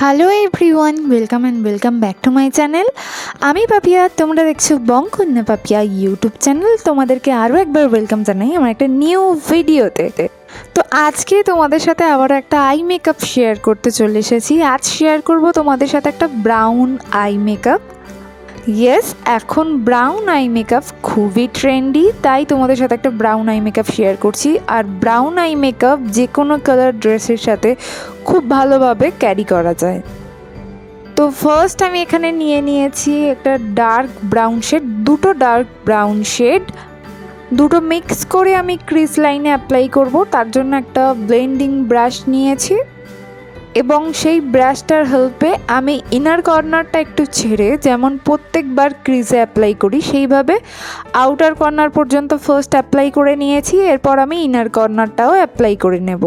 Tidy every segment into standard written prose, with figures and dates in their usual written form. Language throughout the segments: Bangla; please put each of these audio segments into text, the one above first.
Hello everyone, welcome back to my channel. আমি পাপিয়া, তোমরা দেখছো বংকন্যা পাপিয়া ইউটিউব চ্যানেল। তোমাদেরকে আরও একবার ওয়েলকাম জানাই আমার একটা নিউ ভিডিওতে। তো আজকে তোমাদের সাথে আবারও একটা আই মেকআপ শেয়ার করতে চলে এসেছি। আজ শেয়ার করব তোমাদের সাথে একটা ব্রাউন আই মেকআপ। ইয়েস, এখন ব্রাউন আই মেকআপ খুবই ট্রেন্ডি, তাই তোমাদের সাথে একটা ব্রাউন আই মেকআপ শেয়ার করছি। আর ব্রাউন আই মেকআপ যে কোনো কালার ড্রেসের সাথে খুব ভালোভাবে ক্যারি করা যায়। তো ফার্স্ট আমি এখানে নিয়ে নিয়েছি একটা ডার্ক ব্রাউন শেড, দুটো ডার্ক ব্রাউন শেড, দুটো মিক্স করে আমি ক্রিজ লাইনে অ্যাপ্লাই করব। তার জন্য একটা ব্লেন্ডিং ব্রাশ নিয়েছি এবং সেই ব্রাশটার হেল্পে আমি ইনার কর্নারটা একটু ছেড়ে, যেমন প্রত্যেকবার ক্রিজে অ্যাপ্লাই করি সেইভাবে আউটার কর্নার পর্যন্ত ফার্স্ট অ্যাপ্লাই করে নিয়েছি। এরপর আমি ইনার কর্নারটাও অ্যাপ্লাই করে নেব।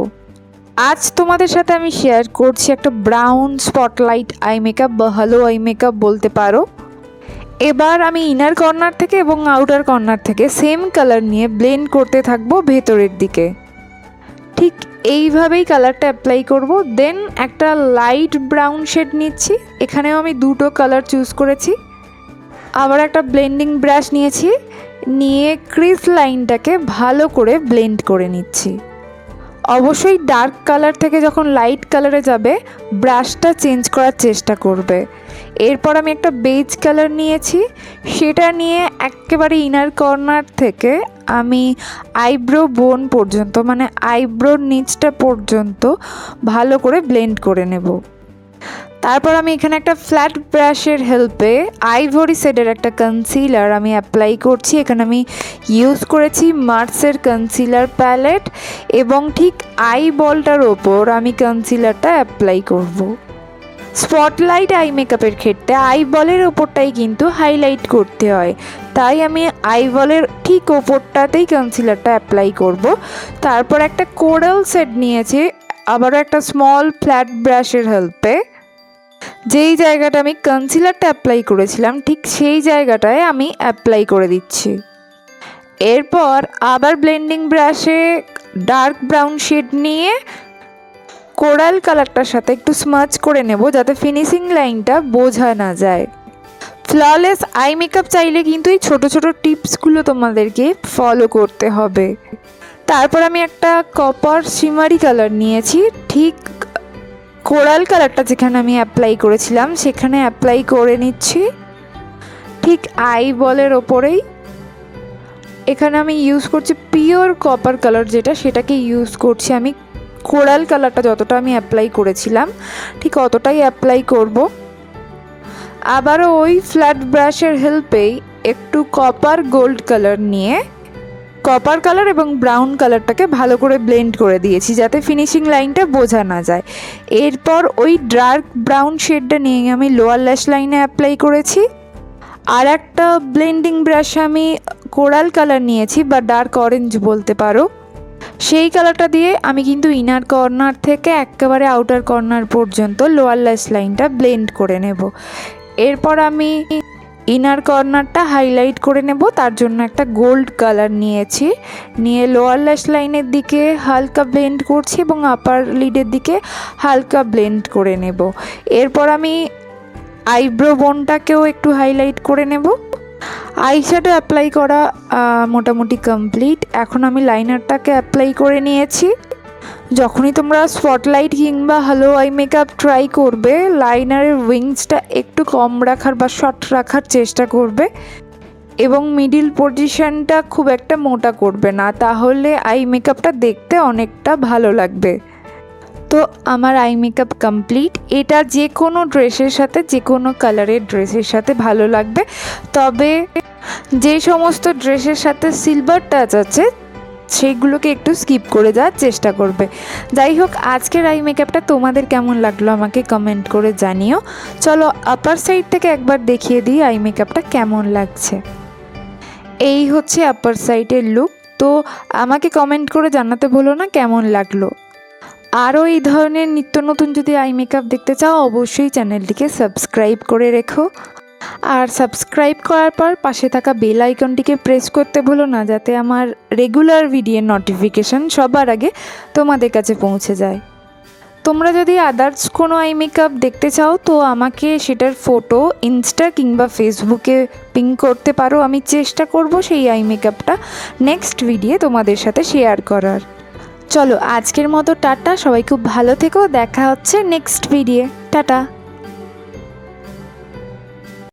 আজ তোমাদের সাথে আমি শেয়ার করছি একটা ব্রাউন স্পটলাইট আই মেকআপ বা হ্যালো আই মেকআপ বলতে পারো। এবার আমি ইনার কর্নার থেকে এবং আউটার কর্নার থেকে সেম কালার নিয়ে ব্লেন্ড করতে থাকবো ভেতরের দিকে। ঠিক এইভাবেই কালারটা অ্যাপ্লাই করব। দেন একটা লাইট ব্রাউন শেড নিচ্ছি, এখানেও আমি দুটো কালার চুজ করেছি। আবার একটা ব্লেন্ডিং ব্রাশ নিয়েছি, নিয়ে ক্রিজ লাইনটাকে ভালো করে ব্লেন্ড করে নিচ্ছি। অবশ্যই ডার্ক কালার থেকে যখন লাইট কালারে যাবে ব্রাশটা চেঞ্জ করার চেষ্টা করবে। এরপর আমি একটা বেজ কালার নিয়েছি, সেটা নিয়ে একেবারে ইনার কর্নার থেকে আমি আইব্রো বোন পর্যন্ত, মানে আইব্রোর নিচটা পর্যন্ত ভালো করে ব্লেন্ড করে নেব। তারপর আমি এখানে একটা ফ্ল্যাট ব্রাশের হেল্পে আইভরি শেডের একটা কনসিলার আমি অ্যাপ্লাই করছি। এখানে আমি ইউজ করেছি মার্সের কনসিলার প্যালেট এবং ঠিক আই বলটার ওপর আমি কনসিলারটা অ্যাপ্লাই করব। স্পটলাইট আই মেকআপের ক্ষেত্রে আই বলের ওপরটাই কিন্তু হাইলাইট করতে হয়, তাই আমি আই বলের ঠিক ওপরটাতেই কনসিলারটা অ্যাপ্লাই করব। তারপর একটা কোরাল শেড নিয়েছি, আবারও একটা স্মল ফ্ল্যাট ব্রাশের হেল্পে যেই জায়গাটা আমি কনসিলারটা অ্যাপ্লাই করেছিলাম ঠিক সেই জায়গাটায় আমি অ্যাপ্লাই করে দিচ্ছি। এরপর আবার ব্লেন্ডিং ব্রাশে ডার্ক ব্রাউন শেড নিয়ে কোরাল কালারটার সাথে একটু স্মাচ করে নেব, যাতে ফিনিশিং লাইনটা বোঝা না যায়। ফ্ললেস আই মেকআপ চাইলে কিন্তু এই ছোটো ছোটো টিপসগুলো তোমাদেরকে ফলো করতে হবে। তারপর আমি একটা কপার শিমারি কালার নিয়েছি, ঠিক কোরাল কালারটা যেখানে আমি অ্যাপ্লাই করেছিলাম সেখানে অ্যাপ্লাই করে নিচ্ছি, ঠিক আই বলের ওপরেই। এখানে আমি ইউজ করছি পিওর কপার কালার, সেটাকে ইউজ করছি আমি। কোরাল কালারটা যতটা আমি অ্যাপ্লাই করেছিলাম ঠিক অতটাই অ্যাপ্লাই করব। আবারও ওই ফ্ল্যাট ব্রাশের হেল্পেই একটু কপার গোল্ড কালার নিয়ে কপার কালার এবং ব্রাউন কালারটাকে ভালো করে ব্লেন্ড করে দিয়েছি, যাতে ফিনিশিং লাইনটা বোঝা না যায়। এরপর ওই ডার্ক ব্রাউন শেডটা নিয়ে আমি লোয়ার ল্যাশ লাইনে অ্যাপ্লাই করেছি। আর একটা ব্লেন্ডিং ব্রাশ আমি কোরাল কালার নিয়েছি বা ডার্ক অরেঞ্জ বলতে পারো, সেই কালারটা দিয়ে আমি কিন্তু ইনার কর্নার থেকে একেবারে আউটার কর্নার পর্যন্ত লোয়ার ল্যাশ লাইনটা ব্লেন্ড করে নেব। এরপর আমি ইনার কর্নারটা হাইলাইট করে নেব, তার জন্য একটা গোল্ড কালার নিয়েছি, নিয়ে লোয়ার ল্যাশ লাইনের দিকে হালকা ব্লেন্ড করছি এবং আপার লিডের দিকে হালকা ব্লেন্ড করে নেব। এরপর আমি আইব্রো বোনটাকেও একটু হাইলাইট করে নেব। আইশ্যাডো অ্যাপ্লাই করা মোটামুটি কমপ্লিট। এখন আমি লাইনারটাকে অ্যাপ্লাই করে নিয়েছি। যখনই তোমরা স্পটলাইট কিংবা হ্যালো আই মেকআপ ট্রাই করবে, লাইনারের উইংসটা একটু কম রাখার বা শর্ট রাখার চেষ্টা করবে এবং মিডিল পজিশনটা খুব একটা মোটা করবে না, তাহলে আই মেকআপটা দেখতে অনেকটা ভালো লাগবে। তো আমার আই মেকআপ কমপ্লিট। এটা যে কোনো ড্রেসের সাথে, যে কোনো কালারের ড্রেসের সাথে ভালো লাগবে, তবে যে সমস্ত ড্রেসের সাথে সিলভার টাচ আছে সেইগুলোকে একটু স্কিপ করে যাওয়ার চেষ্টা করবে। যাই হোক, আজকের আই মেকআপটা তোমাদের কেমন লাগলো আমাকে কমেন্ট করে জানিও। চলো আপার সাইড থেকে একবার দেখিয়ে দিই আই মেকআপটা কেমন লাগছে। এই হচ্ছে আপার সাইডের লুক। তো আমাকে কমেন্ট করে জানাতে ভুলো না কেমন লাগলো। আরও এই ধরনের নিত্য নতুন যদি আই মেকআপ দেখতে চাও, অবশ্যই চ্যানেলটিকে সাবস্ক্রাইব করে রেখো। আর সাবস্ক্রাইব করার পর পাশে থাকা বেল আইকনটিকে প্রেস করতে ভুলো না, যাতে আমার রেগুলার ভিডিওর নোটিফিকেশান সবার আগে তোমাদের কাছে পৌঁছে যায়। তোমরা যদি আদার্স কোনো আই মেকআপ দেখতে চাও তো আমাকে সেটার ফটো ইনস্টা কিংবা ফেসবুকে পিং করতে পারো। আমি চেষ্টা করব সেই আই মেকআপটা নেক্সট ভিডিও তোমাদের সাথে শেয়ার করার। চলো আজকের মতো টাটা, সবাই খুব ভালো থেকো, দেখা হচ্ছে নেক্সট ভিডিও, টাটা।